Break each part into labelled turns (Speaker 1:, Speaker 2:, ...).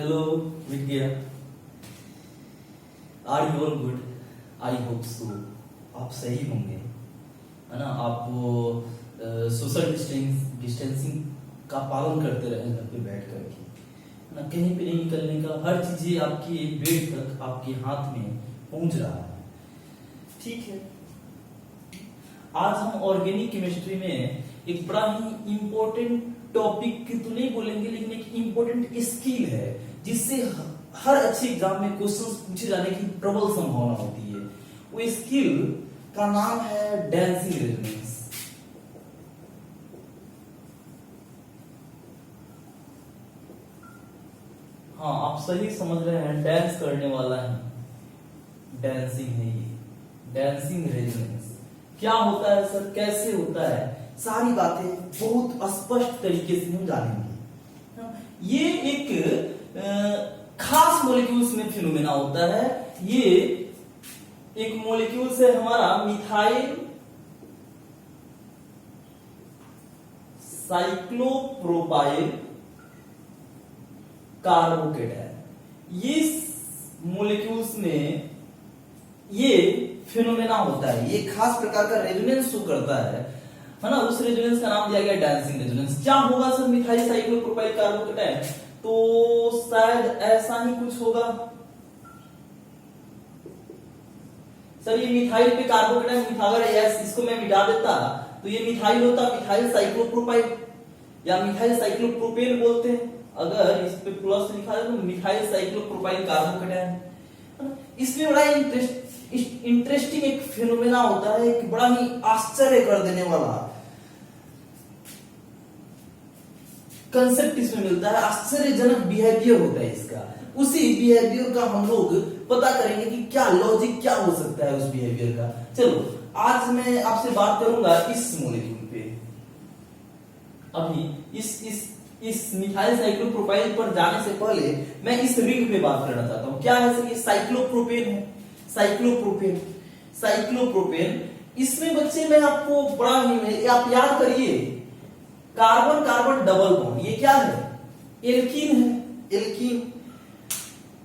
Speaker 1: Hello Vidya, are you all good? I hope so. आप सही होंगे, है ना। आप सोशल डिस्टेंसिंग का पालन करते रहे घर पे बैठ करके, है ना। कहीं पे नहीं निकलने का, हर चीजें आपकी बेड तक आपके हाथ में पहुंच रहा है। ठीक है, आज हम ऑर्गेनिक केमिस्ट्री में एक बड़ा ही इंपॉर्टेंट टॉपिक तो नहीं बोलेंगे, लेकिन एक इंपॉर्टेंट स्किल है जिससे हर अच्छे एग्जाम में क्वेश्चंस पूछे जाने की प्रबल संभावना होती है। वो स्किल का नाम है डांसिंग रेजोनेंस। हाँ, आप सही समझ रहे हैं, डांस करने वाला है, डांसिंग है ये, डांसिंग रेजोनेंस। क्या होता है सर, कैसे होता है, सारी बातें बहुत स्पष्ट तरीके से हम जानेंगे। ये एक खास मॉलिक्यूल्स में फिनोमेना होता है। ये एक मॉलिक्यूल से हमारा मिथाइल साइक्लोप्रोपाइल कार्बोकेटायन, ये मॉलिक्यूल्स में ये फिनोमेना होता है। ये खास प्रकार का रेजोनेंस शो करता है ना। उस रेजोनेंस का नाम दिया गया डांसिंग रेजोनेंस। क्या होगा सर मिथाइल साइक्लोप्रोपाइल कार्बोकेटायन? तो शायद ऐसा ही कुछ होगा सर। ये मिथाइल पे कार्बोकेटायन, अगर इसको मैं मिटा देता तो ये मिथाइल होता, मिथाइल साइक्लोप्रोपाइल या मिथाइल साइक्लोप्रोपेन बोलते हैं। अगर इस पे प्लस लिखा है तो मिथाइल साइक्लोप्रोपाइल कार्बोकेटायन। इसमें बड़ा इंटरेस्टिंग एक फिनोमेना होता है, एक बड़ा ही आश्चर्य कर देने वाला कंसेप्ट इसमें मिलता है। आश्चर्यजनक बिहेवियर होता है इसका। उसी बिहेवियर का हम लोग पता करेंगे कि क्या लॉजिक क्या हो सकता है उस बिहेवियर का। चलो, आज मैं आपसे बात करूंगा इस मॉलिक्यूल पे। अभी इस मिथाइल साइक्लोप्रोपाइल पर जाने से पहले मैं इस रिंग पे बात करना चाहता हूं। क्या है सर, ये साइक्लोप्रोपेन है, साइक्लोप्रोपेन। इसमें बच्चे मैं आपको बड़ा ही, आप याद करिए, कार्बन कार्बन डबल बॉन्ड, ये क्या है, एल्कीन है, एल्कीन।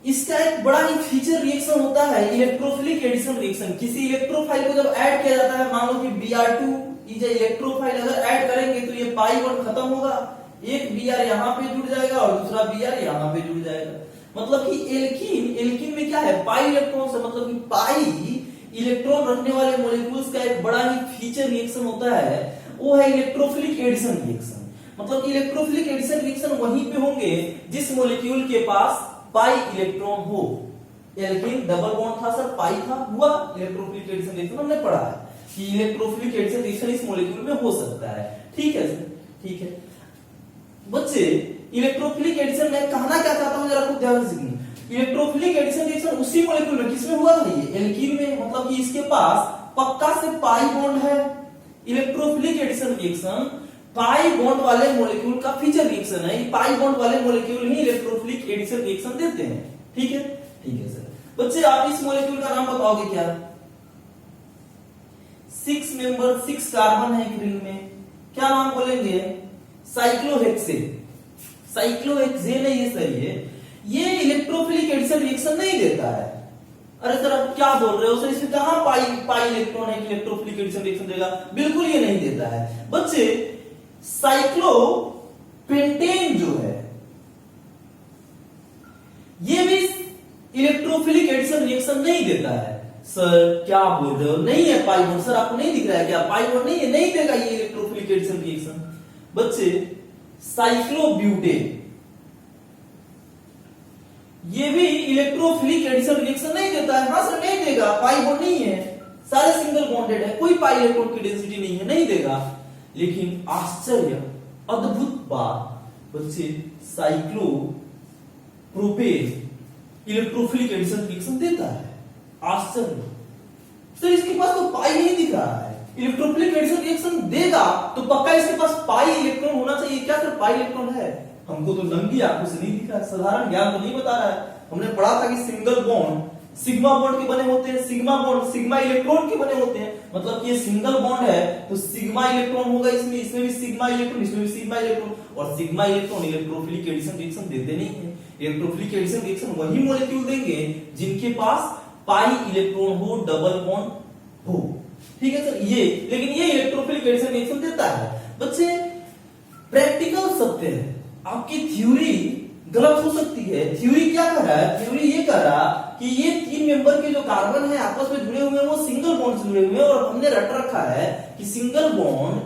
Speaker 1: इसका एक बड़ा ही फीचर रिएक्शन होता है इलेक्ट्रोफिलिक एडिशन रिएक्शन। किसी इलेक्ट्रोफाइल को जब ऐड किया जाता है, मान लो कि Br2 इज इलेक्ट्रोफाइल, अगर ऐड करेंगे तो ये पाई बॉन्ड खत्म होगा, एक Br यहां पे जुड़ जाएगा और दूसरा Br यहां पे जुड़ जाएगा। मतलब कि एल्कीन में क्या है, पाई इलेक्ट्रॉन से, मतलब कि पाई इलेक्ट्रॉन रखने वाले मॉलिक्यूल्स का एक बड़ा ही फीचर रिएक्शन होता है, वो है इलेक्ट्रोफिलिक एडिशन रिएक्शन। मतलब कि इलेक्ट्रोफिलिक एडिशन रिएक्शन वहीं पे होंगे जिस मॉलिक्यूल के पास पाई इलेक्ट्रॉन हो। एल्कीन डबल बॉन्ड था सर, पाई था, हुआ इलेक्ट्रोफिलिक एडिशन रिएक्शन। हमने पढ़ा है कि इलेक्ट्रोफिलिक एडिशन रिएक्शन इस मॉलिक्यूल में हो सकता है। ठीक है सर, ठीक है बच्चे। इलेक्ट्रोफिलिक एडिशन में कहना क्या चाहता हूं, जरा खुद ध्यान से सुनिए। इलेक्ट्रोफिलिक एडिशन रिएक्शन उसी मॉलिक्यूल में, किसमें हुआ था, ये एल्कीन में। मतलब कि इसके पास पक्का से पाई बॉन्ड है। Electrophilic addition reaction pi bond वाले मॉलिक्यूल का फीचर रिएक्शन है। पाई बॉन्ड वाले मॉलिक्यूल ही इलेक्ट्रोफिलिक एडिशन रिएक्शन देते हैं। ठीक है, ठीक है सर। बच्चे आप इस मॉलिक्यूल का नाम बताओगे क्या? 6 मेंबर, 6 कार्बन है एक रिंग में, क्या नाम बोलेंगे? साइक्लोहेक्सेन। साइक्लोहेक्सेन है ये, सही है। ये इलेक्ट्रोफिलिक एडिशन रिएक्शन नहीं देता है। अरे सर आप क्या बोल रहे हो सर, इसमें कहां पाई इलेक्ट्रॉन है कि इलेक्ट्रोफिलिक एडिशन रिएक्शन देगा? बिल्कुल ये नहीं देता है बच्चे। साइक्लोपेंटेन जो है, ये भी इलेक्ट्रोफिलिक एडिशन रिएक्शन नहीं देता है। सर क्या बोल रहे हो, नहीं है पाई बॉन्ड? सर आपको नहीं दिख रहा है क्या, पाई बॉन्ड नहीं है, नहीं देगा ये इलेक्ट्रोफिलिक एडिशन रिएक्शन। बच्चे साइक्लोब्यूटेन, ये भी इलेक्ट्रोफिलिक एडिशन रिएक्शन नहीं देता है। हाँ सर नहीं देगा, पाई बॉन्ड नहीं है, सारे सिंगल बॉन्डेड है, कोई पाई इलेक्ट्रॉन की डेंसिटी नहीं है, नहीं देगा। लेकिन आश्चर्य, अद्भुत बात बच्चे, साइक्लोप्रोपेन इलेक्ट्रोफिलिक एडिशन रिएक्शन देता है। आश्चर्य सर, इसके पास तो पाई नहीं दिख रहा है, इलेक्ट्रोफिलिक एडिशन रिएक्शन देगा तो पक्का इसके पास पाई इलेक्ट्रॉन होना चाहिए। क्या सर पाई इलेक्ट्रॉन है? हमको तो नंगी आंखों से नहीं दिखा, साधारण ज्ञान तो नहीं बता रहा है। हमने पढ़ा था कि सिंगल बॉन्ड सिग्मा बॉन्ड के बने होते हैं, सिग्मा बॉन्ड सिग्मा इलेक्ट्रॉन के बने होते हैं। मतलब कि ये सिंगल बॉन्ड है तो सिग्मा इलेक्ट्रॉन होगा इसमें, इसमें भी सिग्मा इलेक्ट्रॉन, इसमें भी सिग्मा इलेक्ट्रॉन। और sigma electron electrophilic addition reaction देते नहीं है। इलेक्ट्रोफिलिक एडिशन रिएक्शन वही मॉलिक्यूल देंगे जिनके पास पाई इलेक्ट्रॉन हो, डबल बॉन्ड हो। ठीक है सर, ये लेकिन ये इलेक्ट्रोफिलिक एडिशन रिएक्शन देता है। बच्चे प्रैक्टिकल सत्य है, आपकी थ्योरी गलत हो सकती है। थ्योरी क्या कह रहा है? थ्योरी ये कह रहा कि ये 3 मेंबर के जो कार्बन है आपस में जुड़े हुए हैं वो सिंगल बॉन्ड से जुड़े हुए हैं, और हमने रट रखा है कि सिंगल बॉन्ड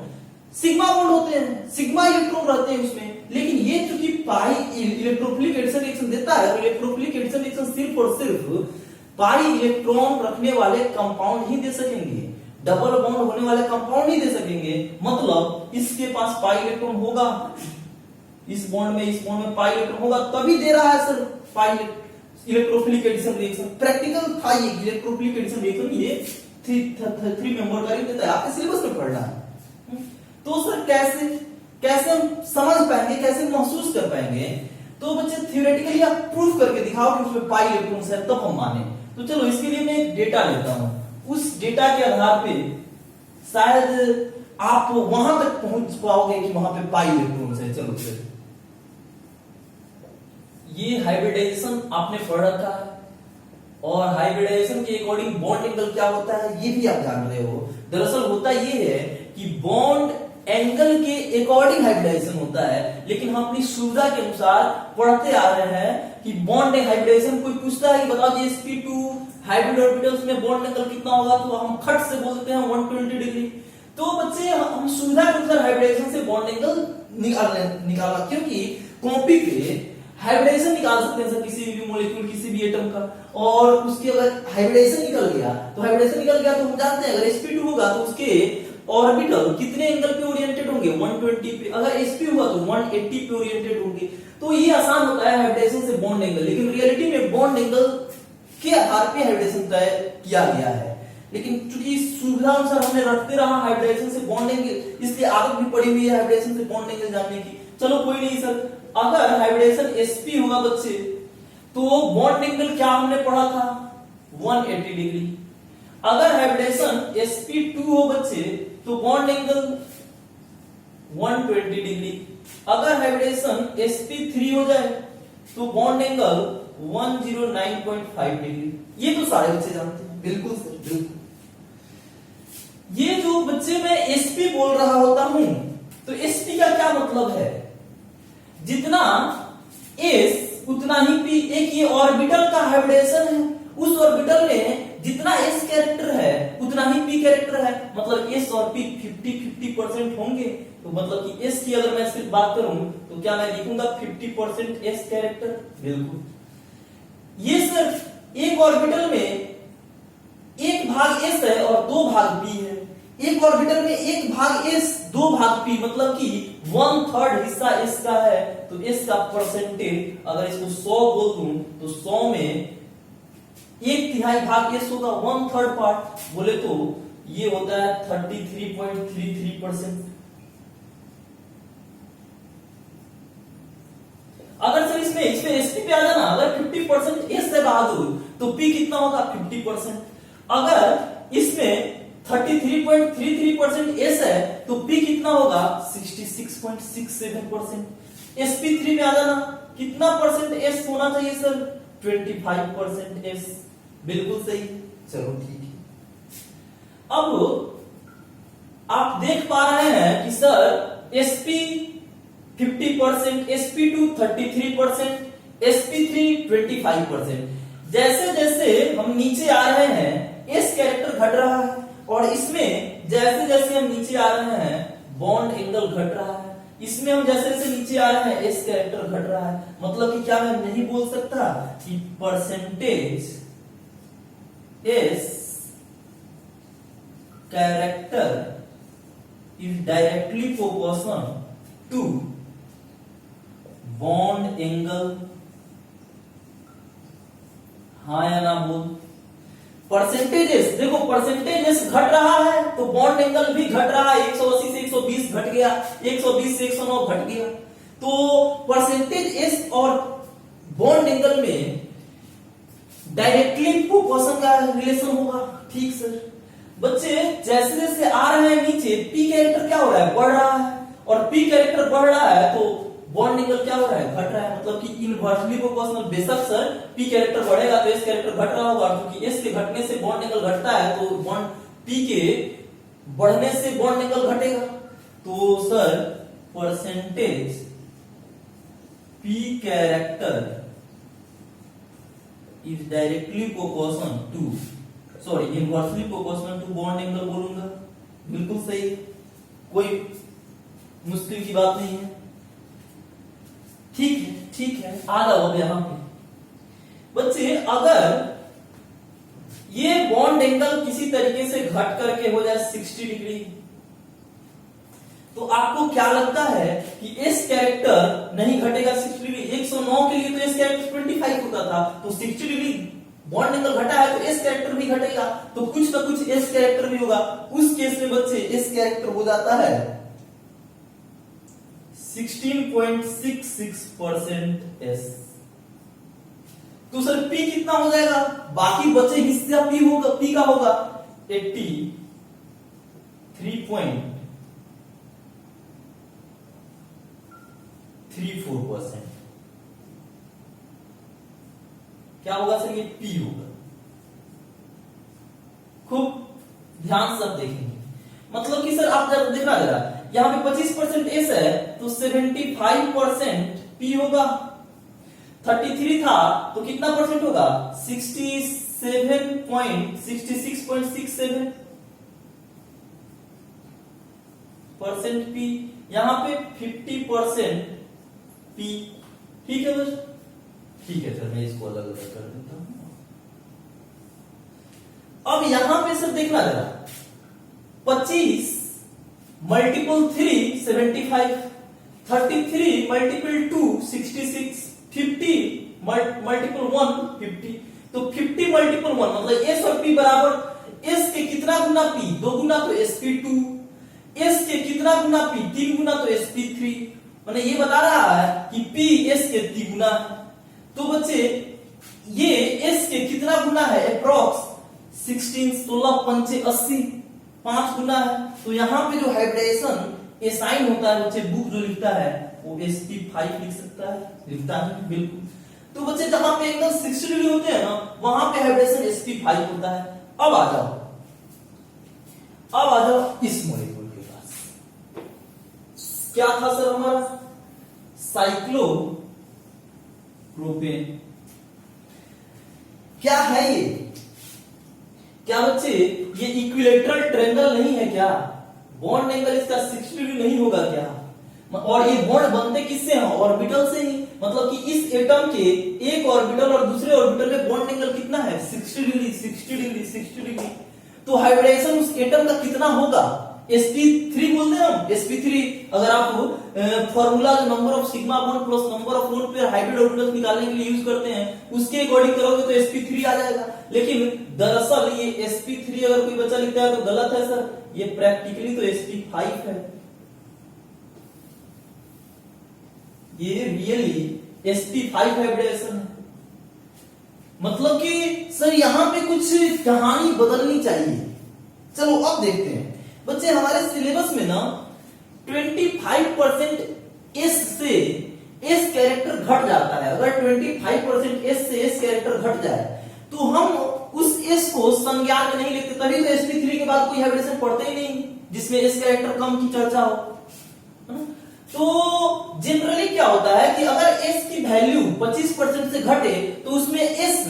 Speaker 1: सिग्मा बॉन्ड होते हैं, सिग्मा इलेक्ट्रॉन रहते हैं उसमें। लेकिन ये चूंकि पाई इलेक्ट्रोफिलिक एडिशन रिएक्शन देता है, तो इलेक्ट्रोफिलिक एडिशन रिएक्शन सिर्फ और सिर्फ पाई इलेक्ट्रॉन रखने वाले कंपाउंड ही दे सकेंगे, डबल बॉन्ड होने वाले कंपाउंड नहीं दे सकेंगे। मतलब इसके पास पाई इलेक्ट्रॉन होगा, इस बॉन्ड में पाई इलेक्ट्रॉन होगा, तभी दे रहा है sir pi electrophilic addition reaction. Practical था ये इलेक्ट्रोफिलिक एडिशन रिएक्शन, ये 3 मेंबर का देता है, आपके सिलेबस में पढ़ना है। तो सर कैसे हम समझ पाएंगे, कैसे महसूस कर पाएंगे? तो बच्चे थियोरेटिकली आप प्रूफ करके दिखाओ कि उसमें पाई इलेक्ट्रॉन्स है, तब हम माने। तो चलो इसके लिए मैं एक डेटा लेता हूं, उस डेटा के आधार पे शायद आप वहां तक पहुंच पाओगे कि वहां पे पाई इलेक्ट्रॉन्स है। चलो फिर ये हाइब्रिडाइजेशन आपने पढ़ रखा है, और हाइब्रिडाइजेशन के अकॉर्डिंग बॉन्ड एंगल क्या होता है ये भी आप जान रहे हो। दरअसल होता ये है कि बॉन्ड एंगल के अकॉर्डिंग हाइब्रिडाइजेशन होता है, लेकिन हम अपनी सुविधा के अनुसार पढ़ते आ रहे हैं कि बॉन्ड हाइब्रिडाइजेशन कोई पूछता है कि बताओ जी sp2 हाइब्रिड ऑर्बिटल्स में बॉन्ड एंगल कितना होगा, तो हम खट से बोलते हैं 120 डिग्री। तो बच्चे हम सुविधा के अनुसार हाइब्रिडाइजेशन से बॉन्ड एंगल निकालना, क्योंकि कॉपी पे हाइब्रिडाइजेशन निकाल सकते हैं सर किसी भी मॉलिक्यूल, किसी भी एटम का, और उसके अगर हाइब्रिडाइजेशन निकल गया तो हम जानते हैं अगर sp2 होगा तो उसके ऑर्बिटल कितने एंगल पे ओरिएंटेड होंगे, 120 पे। अगर sp हुआ तो 180 पे ओरिएंटेड होंगे। तो ये आसान होता है हाइब्रिडाइजेशन से बॉन्ड एंगल, लेकिन रियलिटी में बॉन्ड एंगल के आधार पे हाइब्रिडाइजेशन तय किया गया है। लेकिन चूंकि सुविधा अनुसार हमने रखते रहा हाइब्रिडाइजेशन से बॉन्ड एंगल, इसलिए आदत भी पड़ी हुई है हाइब्रिडाइजेशन से बॉन्ड एंगल जानने की। चलो कोई नहीं सर, अगर हाइब्रिडाइजेशन sp होगा बच्चे तो बॉन्ड एंगल क्या हमने पढ़ा था 180 डिग्री। अगर हाइब्रिडाइजेशन sp2 हो बच्चे तो बॉन्ड एंगल 120 डिग्री। अगर हाइब्रिडाइजेशन sp3 हो जाए तो बॉन्ड एंगल 109.5 डिग्री। ये तो सारे बच्चे जानते हैं। बिल्कुल सर, बिल्कुल। ये जो बच्चे मैं sp बोल रहा होता हूं तो sp का क्या मतलब है? जितना s उतना ही p। एक ये ऑर्बिटल का हाइब्रिडाइजेशन है, उस ऑर्बिटल में जितना s कैरेक्टर है उतना ही p कैरेक्टर है, मतलब s और p 50-50% होंगे। तो मतलब कि s की अगर मैं सिर्फ बात करूं तो क्या मैं लिखूंगा 50% s कैरेक्टर? बिल्कुल। ये सिर्फ एक ऑर्बिटल में 1 भाग s है और 2 भाग p है। एक ऑर्बिटल में 1 भाग s 2 भाग p, मतलब कि 1/3 हिस्सा s का है। तो s का परसेंटेज अगर इसको 100 बोल दूं तो 100 में 1/3 भाग s होगा, 1/3 पार्ट बोले तो ये होता है 33.33%। अगर सर इसमें sp पे आ जाना, अगर 50% s है बहादुर तो p कितना होगा 50%। अगर इसमें 33.33% s है तो p कितना होगा 66.67%। sp3 में आ जाना, कितना परसेंट s होना चाहिए सर 25% s। बिल्कुल सही। चलो ठीक है। अब आप देख पा रहे हैं कि सर sp 50%, sp2 33%, sp3 25%। जैसे जैसे हम नीचे आ रहे हैं s कैरेक्टर घट रहा है, और इसमें जैसे जैसे हम नीचे आ रहे हैं बॉन्ड एंगल घट रहा है। इसमें हम जैसे जैसे नीचे आ रहे हैं s कैरेक्टर घट रहा है। मतलब कि क्या मैं नहीं बोल सकता कि percentage s character is directly proportional to bond angle? हाँ या ना बोल। परसेंटेजेस देखो, परसेंटेजेस घट रहा है तो बॉन्ड एंगल भी घट रहा है। 180 से 120 घट गया, 120 से 109 घट गया। तो परसेंटेज एस और बॉन्ड एंगल में डायरेक्टली प्रोपोर्शन का रिलेशन होगा। ठीक सर। बच्चे जैसे जैसे आ रहे हैं नीचे पी कैरेक्टर क्या हो रहा है, बढ़ रहा है, और पी कैरेक्टर बढ़ रहा है तो बॉन्ड एंगल क्या हो रहा है, घट रहा है, मतलब कि इनवर्सली प्रोपोर्शनल। बेशक सर पी कैरेक्टर बढ़ेगा तो एस कैरेक्टर घट रहा होगा, क्योंकि एस के घटने से बॉन्ड एंगल घटता है, तो बॉन्ड पी के बढ़ने से बॉन्ड एंगल घटेगा। तो sir percentage P character is directly proportional to, sorry inversely proportional to bond angle बोलूंगा। बिल्कुल सही, कोई मुश्किल की बात नहीं है। ठीक है, ठीक है, आ जाओ अब यहां पे बच्चे, अगर ये बॉन्ड एंगल किसी तरीके से घट करके हो जाए 60 डिग्री, तो आपको क्या लगता है कि एस कैरेक्टर नहीं घटेगा 60 डिग्री? 109 के लिए तो एस कैरेक्टर 25 होता था, तो 60 डिग्री बॉन्ड एंगल घटा है तो एस कैरेक्टर भी घटेगा, तो कुछ ना कुछ एस कैरेक्टर भी होगा। उस केस में बच्चे एस कैरेक्टर हो जाता है 16.66% एस। तो सर पी कितना हो जाएगा? बाकी बचे हिस्सा पी होगा, पी का होगा 83.34%। क्या होगा सर? ये पी होगा। खूब ध्यान से देखेंगे, मतलब कि सर आप जब देखना जरा, यहां पे 25% एस है तो 75% पी होगा। 33 था तो कितना परसेंट होगा? 66.पी। यहां पे 50% पी। ठीक है दोस्त, ठीक है सर, मैं इसको अलग अलग कर देता हूं। अब यहां पे सर देखना जरा, 25 मल्टीपल 3 75, 33 मल्टीपल 2 66, 50 मल्टीपल 1 50। तो 50 मल्टीपल 1 मतलब एस और पी बराबर एस के कितना गुना पी? 2 गुना तो sp2, एस के कितना गुना पी? 3 गुना तो sp3। मैंने ये बता रहा है कि पी एस के 3 गुना है। तो बच्चे ये एस के कितना गुना है? अप्रॉक्स 16, 16 पंचे 80, 5 गुना है। तो यहां पे जो हाइब्रिडेशन एसाइन होता है बच्चे, बुक जो लिखता है वो sp5 लिख सकता है, लिखता है बिल्कुल। तो बच्चे जहां पे एंगल 60 डिग्री होते हैं ना, वहां पे हाइब्रिडेशन sp5 होता है। अब आ जाओ इस मॉलिक्यूल के पास। क्या था सर हमारा? साइक्लोप्रोपेन। क्या है ये? क्या बच्चे ये इक्विलेटरल ट्रायंगल नहीं है क्या? बॉन्ड एंगल इसका 60 डिग्री नहीं होगा क्या? और ये बॉन्ड बनते किससे हैं? ऑर्बिटल से ही। मतलब कि इस एटम के एक ऑर्बिटल और दूसरे ऑर्बिटल में बॉन्ड एंगल कितना है? 60 डिग्री, 60 डिग्री, 60 डिग्री। तो हाइब्रिडेशन उस एटम का कितना होगा? sp3 बोलते हैं हम, sp3। अगर आप formula number of sigma bond plus number of lone pair hybrid orbitals निकालने के लिए यूज करते हैं, उसके अकॉर्डिंग करोगे तो sp3 आ जाएगा। लेकिन दरअसल ये sp3 अगर कोई बच्चा लिखता है तो गलत है सर, ये प्रैक्टिकली तो sp5 है। ये रियली sp5 हाइब्रिडेशन है। मतलब कि सर यहां पे कुछ कहानी बदलनी चाहिए। चलो अब देखते हैं बच्चे, हमारे सिलेबस में ना 25% एस से एस कैरेक्टर घट जाता है। अगर 25% एस से एस कैरेक्टर घट जाए तो हम उस एस को संज्ञान में नहीं लेते, तभी तो sp3 के बाद कोई हाइब्रिडेशन पढ़ते ही नहीं जिसमें एस कैरेक्टर कम की चर्चा हो। तो जनरली क्या होता है कि अगर एस की वैल्यू 25% से घटे तो उसमें एस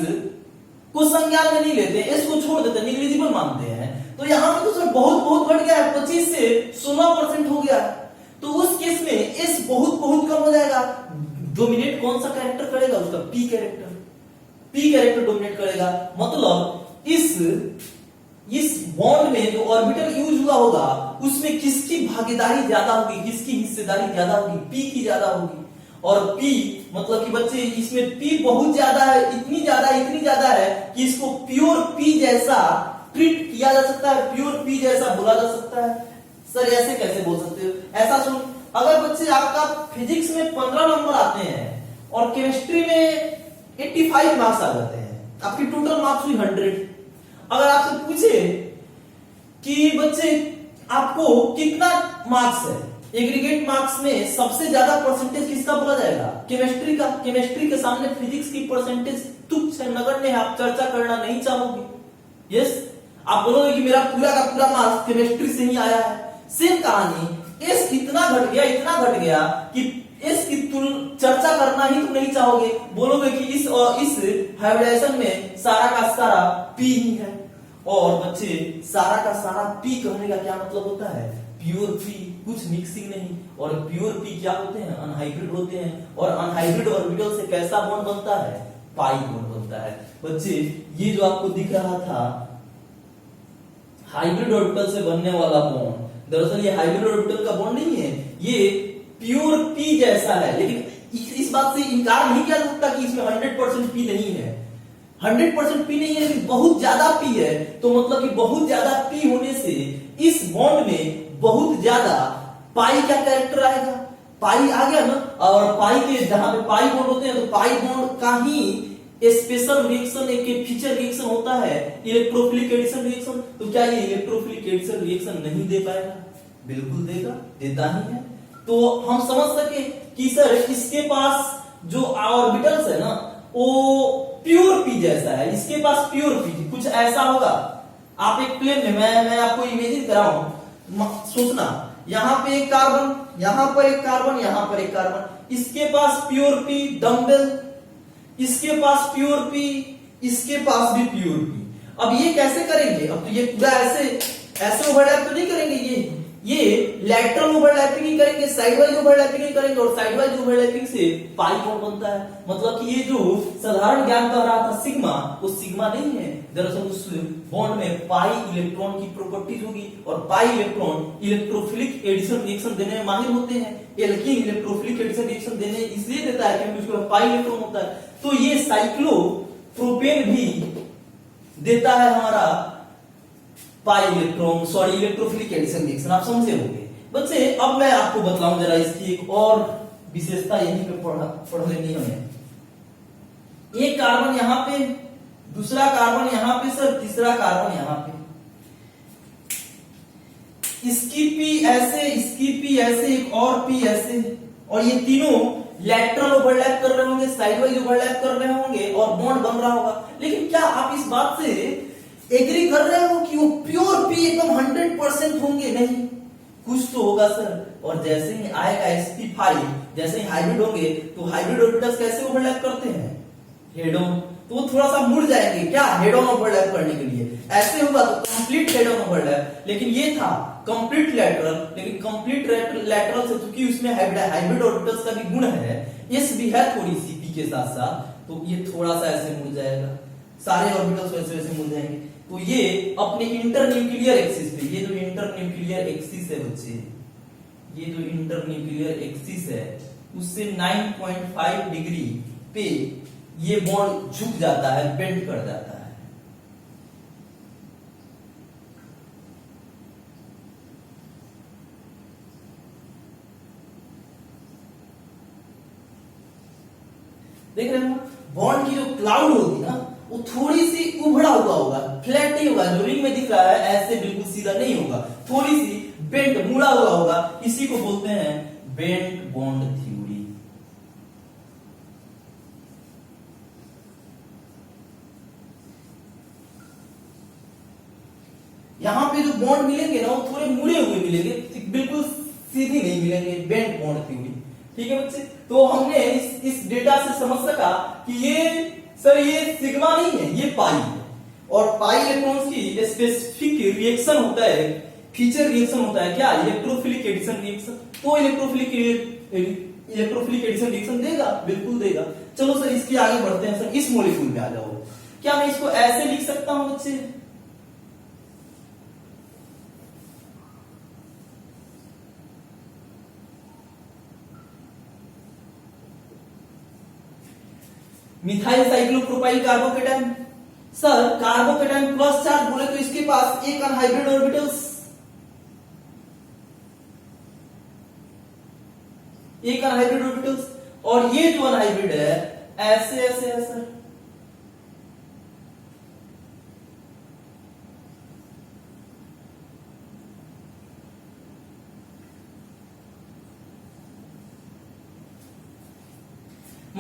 Speaker 1: को संज्ञान में नहीं लेते, एस को छोड़ देते, निग्लिजिबल मानते हैं। तो यहां पे तो सर बहुत घट गया है, 25 से 16% हो गया। तो उस केस में एस बहुत कम हो जाएगा। डोमिनेट कौन सा कैरेक्टर करेगा? उसका पी कैरेक्टर डोमिनेट करेगा। मतलब इस बॉन्ड में जो ऑर्बिटल यूज हुआ होगा उसमें किसकी भागीदारी ज्यादा होगी, किसकी हिस्सेदारी ज्यादा होगी? पी की ज्यादा होगी। और पी मतलब कि बच्चे इसमें पी बहुत ज्यादा है, इतनी ज्यादा है कि इसको प्योर पी जैसा ट्रीट किया जा सकता है, प्योर पी जैसा बोला जा सकता है। सर ऐसे कैसे बोल सकते हो? ऐसा सुन, अगर बच्चे आपका फिजिक्स में 15 नंबर आते हैं और केमिस्ट्री में 85 मार्क्स आ जाते हैं, आपकी टोटल मार्क्स हुई 100। अगर आपसे पूछे कि बच्चे आपको कितना मार्क्स है एग्रीगेट मार्क्स में सबसे ज्यादा परसेंटेज किसका बोला जाएगा? केमिस्ट्री का। केमिस्ट्री के सामने फिजिक्स की परसेंटेज तुच्छ है, नगण्य है, आप चर्चा करना नहीं चाहोगे। यस, आप बोलोगे कि मेरा पूरा का पूरा मार्क्स केमिस्ट्री से ही आया है। सेम कहानी, एस इतना घट गया कि इस की चर्चा करना ही तुम नहीं चाहोगे, बोलोगे कि इस हाइब्रिडाइजेशन में सारा का सारा पी ही है। और बच्चे, सारा का सारा पी कहने का क्या मतलब होता है? प्योर पी, कुछ मिक्सिंग नहीं। और प्योर पी क्या होते हैं? अनहाइब्रिड होते हैं। और अनहाइब्रिड ऑर्बिटल से कैसा बॉन्ड बनता है? पाई बॉन्ड बनता है। बच्चे, ये जो आपको दिख रहा था हाइब्रिड ऑर्बिटल से बनने वाला बॉन्ड, दरअसल ये हाइब्रिड ऑर्बिटल का बॉन्ड नहीं है, ये प्योर पी जैसा है। लेकिन इस बात से इनकार नहीं किया जा सकता कि इसमें 100% पी नहीं है। 100% पी नहीं है, लेकिन बहुत ज्यादा पी है। तो मतलब कि बहुत ज्यादा पी होने से इस बॉन्ड में बहुत ज्यादा पाई का कैरेक्टर आएगा। पाई आ गया ना, और पाई के जहां पे पाई बॉन्ड होते हैं, तो पाई बॉन्ड का ही स्पेशल रिएक्शन, एक फीचर रिएक्शन होता है इलेक्ट्रोफिलिक एडिशन रिएक्शन। तो क्या ये इलेक्ट्रोफिलिक एडिशन रिएक्शन नहीं दे पाएगा? बिल्कुल देगा, देता ही है। तो हम समझ सके कि सर इसके पास जो ऑर्बिटल्स है ना, वो प्योर पी जैसा है, इसके पास प्योर पी कुछ ऐसा होगा। आप एक प्लेन में, मैं आपको इमेजिन कराऊं, सोचना, यहां पे एक कार्बन, यहां पर एक कार्बन, यहां पर एक कार्बन, इसके पास प्योर पी डंबल, इसके पास प्योर पी, इसके पास भी प्योर पी। अब ये कैसे करेंगे? अब तो ये पूरा ऐसे ओवरलैप तो नहीं करेंगे, ये लैटरल ओवरलैपिंग ही करेंगे, साइड वाइज ओवरलैपिंग ही करेंगे। और साइड वाइज ओवरलैपिंग से पाई बॉन्ड बनता है। मतलब कि ये जो साधारण ज्ञान कह रहा था सिग्मा, वो सिग्मा नहीं है। दरअसल उस बॉन्ड में पाई इलेक्ट्रॉन की प्रॉपर्टीज होगी, और pi electron electrophilic addition reaction देने में माहिर होते हैं। एल्कीन इलेक्ट्रोफिलिक एडिशन रिएक्शन देने इसलिए देता है क्योंकि उसके पास पाई इलेक्ट्रॉन होता है। तो ये साइक्लोप्रोपेन भी देता है हमारा pi electron, sorry electrophilic addition reaction. आप समझे होंगे बच्चे। अब मैं आपको बतलाऊं जरा इसकी एक और विशेषता, यहीं पे पढ़ लेनी हमें। एक कार्बन यहां पे, दूसरा कार्बन यहां पे सर, तीसरा कार्बन यहां पे, इसकी पी ऐसे, इसकी पी ऐसे, एक और पी ऐसे, और ये तीनों लैटरल ओवरलैप कर रहे होंगे, साइड वाइज ओवरलैप कर रहे होंगे, और बॉन्ड बन रहा होगा। लेकिन क्या आप इस बात से एग्री कर रहे हो कि वो प्योर पी एकदम 100% होंगे? नहीं, कुछ तो होगा सर। और जैसे ही आएगा sp5, जैसे ही हाइब्रिड होंगे, तो हाइब्रिड ऑर्बिटल्स कैसे ओवरलैप करते हैं? Head on. तो वो थोड़ा सा मुड़ जाएंगे, क्या? हेड ऑन ओवरलैप करने के लिए। ऐसे होगा तो कंप्लीट हेड ऑन ओवरलैप। लेकिन ये था कंप्लीट लैटरल, लेकिन कंप्लीट लैटरल से चूंकि उसमें हाइब्रिड ऑर्बिटल्स का भी गुण है, एस भी है थोड़ी सी पी के साथ साथ, तो ये थोड़ा सा ऐसे मुड़ जाएगा, सारे ऑर्बिटल्स वैसे वैसे मुड़ जाएंगे। तो ये अपने इंटरन्यूक्लियर एक्सिस पे, ये जो इंटरन्यूक्लियर एक्सिस है बच्चे, ये जो इंटरन्यूक्लियर एक्सिस है, उससे 9.5 डिग्री पे ये बॉन्ड झुक जाता है, बेंड कर जाता है। देख रहे हो, बॉन्ड की जो क्लाउड होगी ना, वो थोड़ी सी उभड़ा हुआ होगा, फ्लैट नहीं होगा। जो रिंग में दिख रहा है ऐसे बिल्कुल सीधा नहीं होगा, थोड़ी सी बेंट, मुड़ा हुआ होगा। इसी को बोलते हैं बेंट बॉन्ड थ्योरी। यहां पे जो बॉन्ड मिलेंगे ना, वो थोड़े मुड़े हुए मिलेंगे, बिल्कुल सीधी नहीं मिलेंगे, बेंट बॉन्ड थ्योरी। ठीक है बच्चे। तो हमने इस डेटा से समझ सका कि ये सर, ये सिग्मा नहीं है, ये पाई है। और पाई इलेक्ट्रॉन्स की स्पेसिफिक रिएक्शन होता है, फीचर रिएक्शन होता है, क्या? Electrophilic addition reaction. तो इलेक्ट्रोफिलिक एडिशन रिएक्शन देगा, बिल्कुल देगा। चलो सर, इसके आगे बढ़ते हैं सर, इस मॉलिक्यूल में आ जाओ। क्या मैं इसको ऐसे लिख सकता हूं बच्चे? Methyl cyclopropyl carbocation. Sir, carbocation plus charge बोले तो इसके पास एक अनहाइब्रिड ऑर्बिटल्स, एक अनहाइब्रिड ऑर्बिटल्स, और ये जो अनहाइब्रिड है ऐसे ऐसे है सर।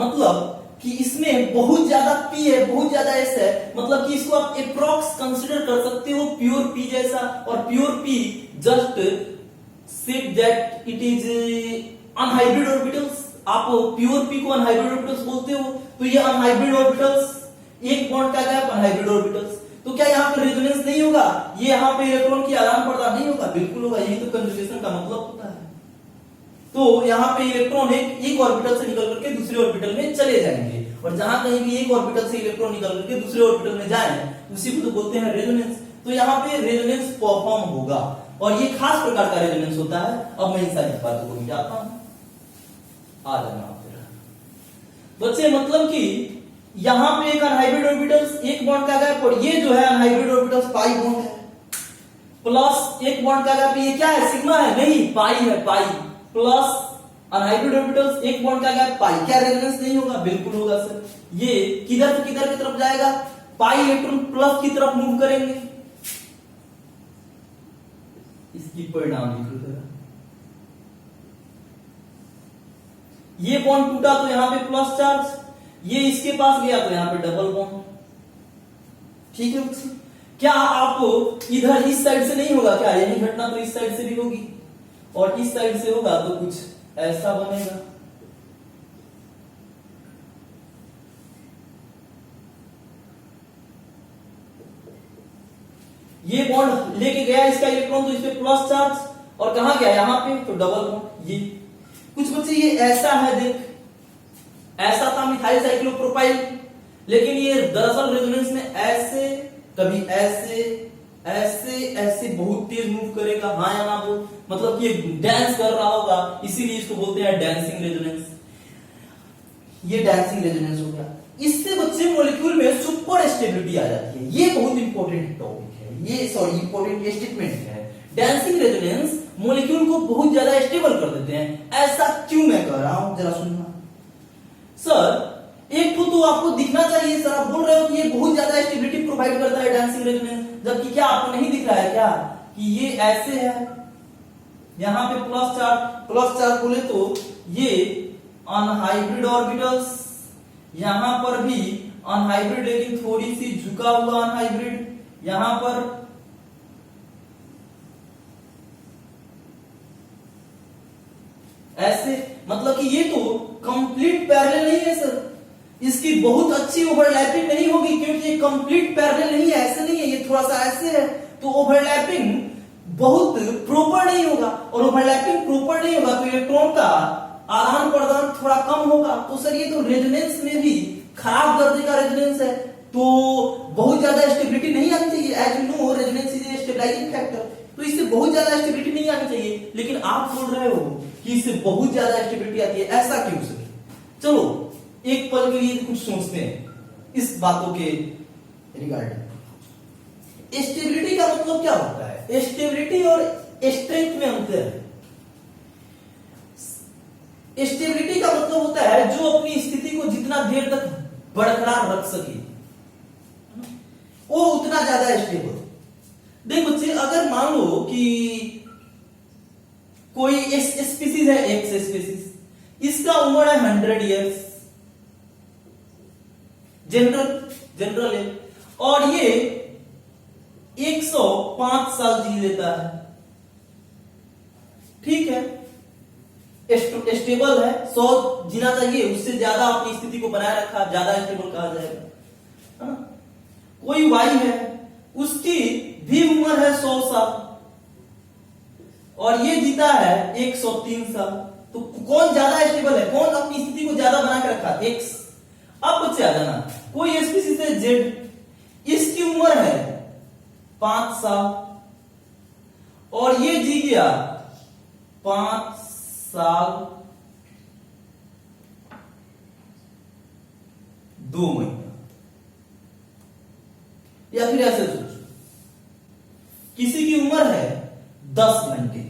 Speaker 1: मतलब कि इसमें बहुत ज्यादा p है, बहुत ज्यादा s है, मतलब कि इसको आप अप्रॉक्स कंसीडर कर सकते हो प्योर p जैसा। और pure p just said that it is unhybrid orbitals. आप प्योर p को अनहाइब्रिड ऑर्बिटल्स बोलते हो, तो ये अनहाइब्रिड ऑर्बिटल्स, एक बॉन्ड का गैप अनहाइब्रिड ऑर्बिटल्स। तो क्या यहाँ पे रेजोनेंस नहीं होगा? ये यहाँ पे इलेक्ट्रॉन की आदान प्रदान नहीं होगा? बिल्कुल होगा, यही तो कंजुगेशन का मतलब होता है। तो यहाँ पे इलेक्ट्रॉन एक ऑर्बिटल से निकल करके दूसरे ऑर्बिटल में चले जाएंगे, और जहां कहीं भी एक ऑर्बिटल से इलेक्ट्रॉन निकल करके दूसरे ऑर्बिटल में जाए, उसी को तो बोलते हैं रेजोनेंस। तो यहाँ पे रेजोनेंस परफॉर्म होगा, और ये खास प्रकार का रेजोनेंस होता है। अब मैं इन सारी बातों को मिटाता हूं, आ जाना फिर बच्चे। मतलब कि यहाँ पे एक अनहाइब्रिड ऑर्बिटल्स, एक बॉन्ड का गैप, और ये जो है अनहाइब्रिड ऑर्बिटल्स पाई बॉन्ड है, प्लस एक बॉन्ड का गैप, ये क्या है? सिग्मा है? नहीं, पाई है, पाई प्लस अनहाइब्रिड ऑर्बिटल्स, एक बॉन्ड का गैप पाई। क्या रेजोनेंस नहीं होगा? बिल्कुल होगा सर। ये किधर से किधर की तरफ जाएगा? पाई इलेक्ट्रॉन प्लस की तरफ मूव करेंगे। इसकी परिणाम लिखो जरा। ये बॉन्ड टूटा तो यहां पे प्लस चार्ज, ये इसके पास गया तो यहां पे डबल बॉन्ड। ठीक है बच्चे, क्या आपको इधर इस साइड से नहीं होगा क्या? यही घटना तो इस साइड से भी होगी, और इस साइड से होगा तो कुछ ऐसा बनेगा। ये बॉन्ड लेके गया इसका इलेक्ट्रॉन, तो इस पे प्लस चार्ज, और कहां गया? यहां पे, तो डबल बॉन्ड। ये कुछ बच्चे ये ऐसा है, देख ऐसा था मिथाइल साइक्लोप्रोपाइल, लेकिन ये दरअसल रेजोनेंस में ऐसे, कभी ऐसे, ऐसे ऐसे बहुत तेज मूव करेगा। हाँ या ना बोल, मतलब कि ये डांस कर रहा होगा, इसीलिए इसको बोलते हैं डांसिंग रेजोनेंस। ये डांसिंग रेजोनेंस हो गया। इससे बच्चे मॉलिक्यूल में सुपर स्टेबिलिटी आ जाती है। ये बहुत इंपॉर्टेंट टॉपिक है, ये सॉरी इंपॉर्टेंट स्टेटमेंट है। डांसिंग रेजोनेंस मॉलिक्यूल को बहुत ज्यादा स्टेबल कर देते हैं। ऐसा क्यों मैं कह रहा हूं, जरा सुनना। सर एक तो आपको दिखना चाहिए, सर आप बोल रहे हो कि ये बहुत ज्यादा स्टेबिलिटी प्रोवाइड करता है डांसिंग रेजोनेंस, जबकि क्या आपको नहीं दिख रहा है क्या कि ये ऐसे है, यहां पे प्लस चार्ज बोले तो ये अनहाइब्रिड ऑर्बिटल्स, यहां पर भी अनहाइब्रिड लेकिन थोड़ी सी झुका हुआ अनहाइब्रिड, यहां पर ऐसे, मतलब कि ये तो कंप्लीट पैरेलल नहीं है सर, इसकी बहुत अच्छी ओवरलैपिंग नहीं होगी, क्योंकि ये कंप्लीट पैरेलल नहीं है, ऐसे नहीं है, ये थोड़ा सा ऐसे है, तो ओवरलैपिंग बहुत प्रॉपर नहीं होगा, और ओवरलैपिंग प्रॉपर नहीं होगा तो इलेक्ट्रॉन का आदान प्रदान थोड़ा कम होगा। तो सर ये तो रेजोनेंस में भी खराब दर्जे का रेजोनेंस है, तो बहुत ज्यादा स्टेबिलिटी नहीं आनी चाहिए। As you know resonance is a stabilising factor, तो इससे बहुत ज्यादा स्टेबिलिटी नहीं आनी चाहिए, लेकिन आप बोल रहे हो कि इससे बहुत ज्यादा स्टेबिलिटी आती है, ऐसा क्यों सर? चलो एक पल के लिए कुछ सोचते हैं इस बातों के रिगार्डिंग। स्टेबिलिटी का मतलब क्या होता है? स्टेबिलिटी और स्ट्रेंथ में अंतर है। स्टेबिलिटी का मतलब होता है जो अपनी स्थिति को जितना देर तक बरकरार रख सके, वो उतना ज्यादा स्टेबल। देख बच्चे, अगर मान लो कि कोई स्पीसीज है, एक्स स्पीसीज, इसका उम्र है 100 इयर्स, जनरल है, और ये 105 साल जी लेता है। ठीक है, स्टेबल है, 100 जीना चाहिए, उससे ज्यादा अपनी स्थिति को बनाए रखा, ज्यादा स्टेबल कहा जाएगा, है ना? कोई वाई है, उसकी भी उम्र है 100 साल, और ये जीता है 103 साल। तो कौन ज्यादा स्टेबल है, कौन अपनी स्थिति को ज्यादा बना के रखा? एक्स। अब बच्चे आ जाना, कोई स्पीसीज है जेड, इसकी उम्र है 5 साल, और ये जी गया 5 साल 2 महीना। या फिर ऐसे सोचो, किसी की उम्र है 10 घंटे,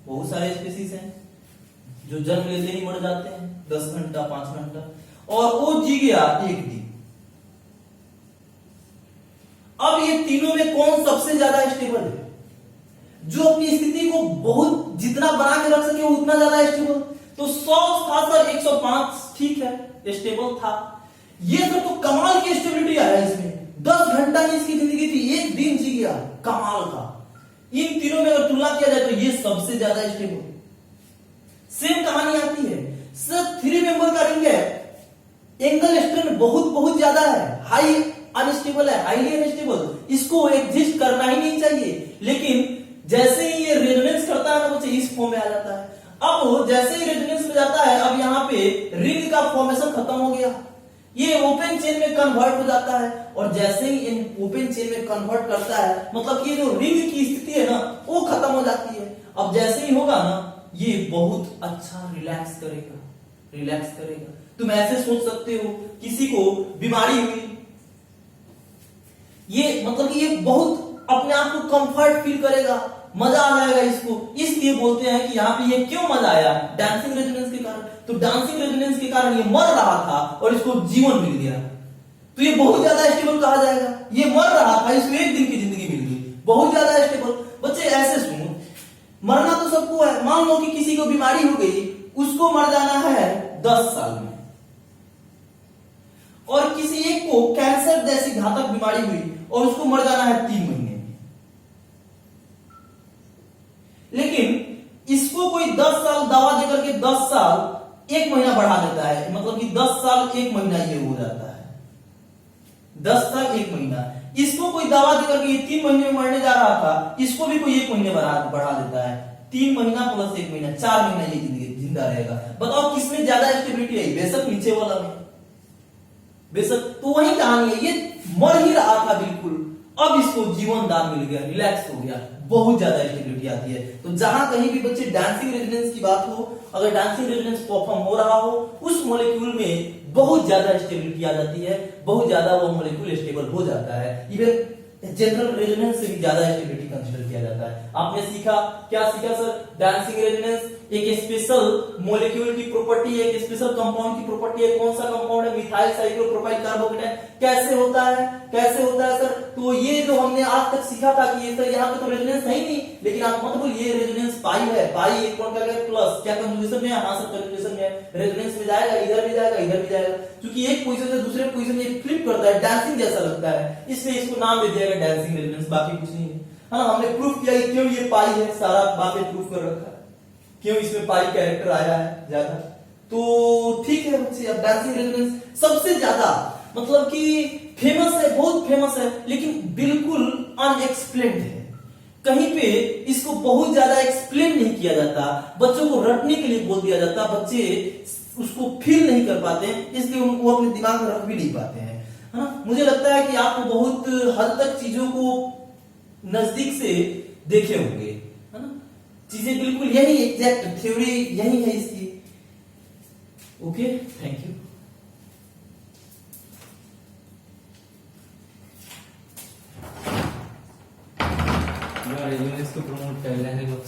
Speaker 1: बहुत सारे स्पीसीज हैं जो जन्म लेते ही मर जाते हैं, 10 घंटा 5 घंटा, और वो जी गया 1 दिन। अब ये तीनों में कौन सबसे ज्यादा स्टेबल है? जो अपनी स्थिति को बहुत जितना बना के रख सके वो उतना ज्यादा स्टेबल। तो 100 खासकर 105 ठीक है, स्टेबल था। ये सब तो कमाल की स्टेबिलिटी आया इसमें, 10 घंटा में इसकी जिंदगी थी, एक दिन जी गया, कमाल का। इन तीनों में अगर तुलना किया जाए तो ये सबसे ज्यादा स्टेबल। सेम कहानी आती है सर, 3 मेंबर का रिंग है, एंगल स्ट्रेन बहुत ज्यादा है, हाई अनस्टेबल है, हाईली अनस्टेबल, इसको एग्जिस्ट करना ही नहीं चाहिए। लेकिन जैसे ही ये रेजोनेंस करता है ना बच्चे, इस फॉर्म में आ जाता है। अब जैसे ही रेजोनेंस में जाता है, अब यहाँ पे रिंग का फॉर्मेशन खत्म हो गया, ये ओपन चेन में कन्वर्ट हो जाता है। और जैसे ही इन ओपन चेन में कन्वर्ट करता है, मतलब कि जो रिंग की स्थिति है ना वो खत्म हो जाती है। अब जैसे ही होगा ना, ये बहुत अच्छा रिलैक्स करेगा। तुम ऐसे सोच सकते हो, किसी को बीमारी हुई, ये मतलब कि ये बहुत अपने आप को कंफर्ट फील करेगा, मजा आ जाएगा इसको। इसलिए बोलते हैं कि यहाँ पे ये क्यों मजा आया, डांसिंग रेजोनेंस के कारण। तो डांसिंग रेजोनेंस के कारण ये मर रहा था और इसको जीवन मिल गया, तो ये बहुत ज्यादा स्टेबल कहा जाएगा। ये मर रहा था, इसको एक दिन की जिंदगी मिल गई, बहुत ज्यादा स्टेबल। बच्चे ऐसे सुनो, मरना तो सबको है। मान लो कि किसी को बीमारी हो गई, उसको मर जाना है 10 साल में, और किसी एक को कैंसर जैसी घातक बीमारी हुई और उसको मर जाना है 3 महीने में। लेकिन इसको कोई 10 साल दवा देकर के 10 साल 1 महीना बढ़ा देता है, मतलब कि 10 साल 1 महीना ये हो जाता है, 10 साल 1 महीना। इसको कोई दवा देकर के 3 महीने में मरने जा रहा था, इसको भी कोई 1 महीने बढ़ा देता है, 3 महीना प्लस 1 महीना, 4 महीना ये जिंदा रहेगा। बताओ किसमें ज्यादा स्टेबिलिटी है? बेशक नीचे वाला में, बेशक। तो वही कहानी है, ये मर ही रहा था बिल्कुल, अब इसको जीवन दान मिल गया, रिलैक्स हो गया, बहुत ज्यादा स्टेबिलिटी आती है। तो जहां कहीं भी बच्चे डांसिंग रेजोनेंस की बात हो, अगर डांसिंग रेजोनेंस परफॉर्म हो रहा हो, उस मॉलिक्यूल में बहुत ज्यादा स्टेबिलिटी आ जाती है, बहुत ज्यादा वो मॉलिक्यूल स्टेबल हो जाता है। इवन जनरल रेजोनेंस से भी ज्यादा स्टेबिलिटी कंसीडर किया जाता है। आपने सीखा, क्या सीखा सर? डांसिंग रेजोनेंस एक स्पेशल मॉलिक्यूल की प्रॉपर्टी है, एक स्पेशल कंपाउंड की प्रॉपर्टी है। कौन सा कंपाउंड है? Methyl cyclopropyl carbocation. कैसे होता है सर? तो ये जो हमने आज तक सीखा था कि ये सर यहाँ पे तो रेजोनेंस है ही नहीं, लेकिन आप मत बोलिए ये रेजोनेंस पाई है, पाई एक कौन का प्लस, क्या कंजुगेशन में है? हाँ सर कंजुगेशन में है, रेजोनेंस में जाएगा, इधर भी जाएगा, इधर भी जाएगा, क्योंकि एक पोजीशन से दूसरे पोजीशन में फ्लिप करता है, डांसिंग जैसा लगता है, इसलिए इसको नाम दे दिया गया डांसिंग रेजोनेंस, बाकी कुछ नहीं है। हाँ, हमने प्रूफ किया क्यों ये पाई है, सारा बातें प्रूफ कर रखा है, क्यों इसमें पाई कैरेक्टर आया है ज्यादा। तो ठीक है बच्चे, अब डांसिंग रेजोनेंस सबसे ज्यादा मतलब कि फेमस है, बहुत फेमस है, लेकिन बिल्कुल अनएक्सप्लेन्ड है। कहीं पे इसको बहुत ज्यादा एक्सप्लेन नहीं किया जाता, बच्चों को रटने के लिए बोल दिया जाता, बच्चे उसको फील नहीं कर पाते, इसलिए उनको अपने दिमाग में रख भी नहीं पाते हैं। हाँ, मुझे लगता है कि आप बहुत हद तक चीजों को नजदीक से देखे होंगे, है ना? चीजें बिल्कुल यही एग्जैक्ट थ्योरी यही है इसकी। Okay, thank you.
Speaker 2: इसको प्रमोट कर रहे हैं लोग।